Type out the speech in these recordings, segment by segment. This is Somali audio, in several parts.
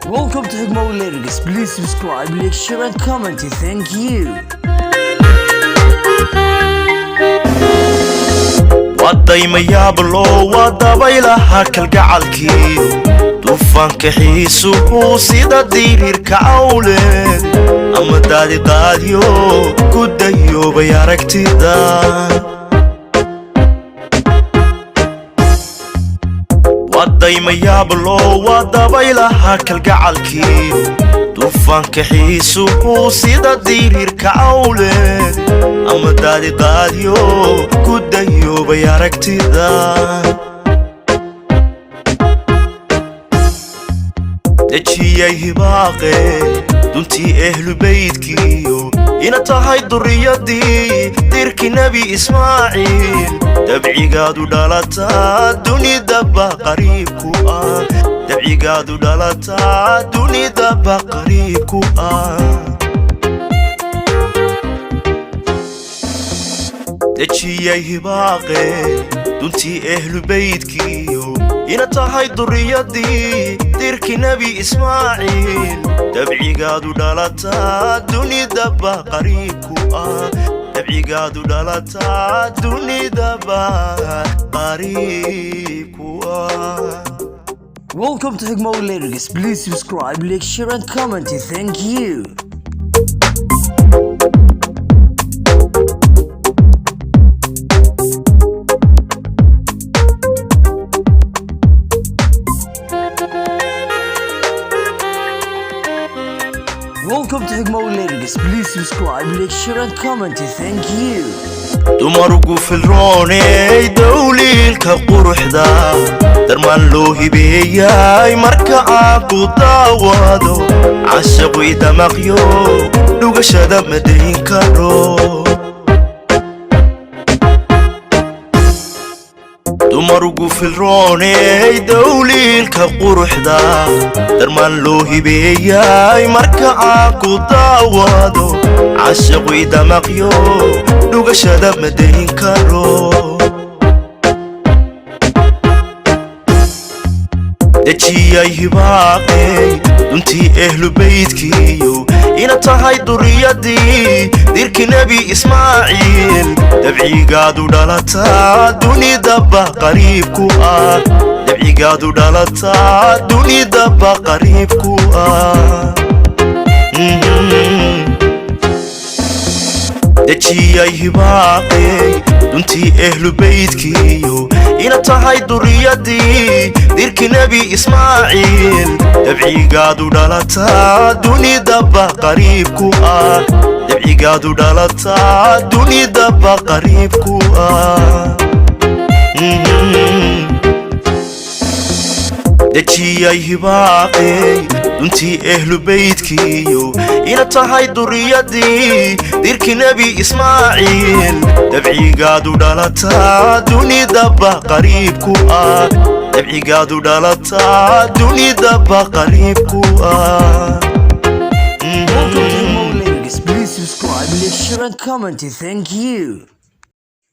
Welcome to Higmo Lyrics. Please subscribe, like, share and comment. Thank you. wadaymayaablo wadabaylaha kalgacalkiiyo duufaanka xiisuhu sida dirirka awleed ama daadiqaadyo ku dayoobay aragtida wadaymayaablo wadabaylaha kalgacalkiiyo duufaanka xiisuhu sida dirirka awleed ama daadiqaadyo ku dayoobay aragtida dejiyay hibaaqe duntii ehlu beydkiyo ina tahay duriyadii dirki nebi ismaaciil dabcigaadu dhalataa dunidaba qariibku ah dabcigaadu dhalataa dunidaba qariibku ah dejiyay hibaaqe duntii ehlu beydkiyo ina tahay duriyadii dirki nebi ismaaciil dabcigaadu dhalataa dunidaba qariibku ah dabcigaadu dhalataa dunidaba qariibku ah. Welcome to Higmo Lyrics. Please subscribe, like, share and comment. Thank you. Welcome to Higmo Lyrics. Please subscribe, like, share and comment. Thank you. dumarugu filrooney dawliilka quruxda darmaan loo hibeeyay marka aan ku daawado cashaqu idamaqyo dhugashada madayn karo dumarugu filrooney dawliilka quruxda darmaan loo hibeeyay marka aan ku daawado cashaqu idamaqyo dhugashada madayn karo dejiyay hibaaqey duntii ehlu beydkiyo ina tahay duriyadii dirki nebi ismaaciil dabcigaadu dhalataa dunidaba qariibku ah dabcigaadu dhalataa dunidaba qariibku ah dejiyay hibaaqey duntii ehlu beydkiyo ina tahay duriyadii dirki nebi ismaaciil dabcigaadu dhalataa dunidaba qariibku ah dabcigaadu dhalataa dunidaba qariibku ah dejiyay hibaaqey duntii ehlu beydkiyo ina tahay duriyadii dirki nebi ismaaciil dabcigaadu dhalataa dunidaba qariibku ah dabcigaadu dhalataa dunidaba qariibku ah. Welcome to Higmo Lyrics. Please subscribe, like, share and comment. Thank you.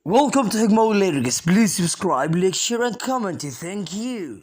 Welcome to Higmo Lyrics. Please subscribe, like, share and comment. Thank you.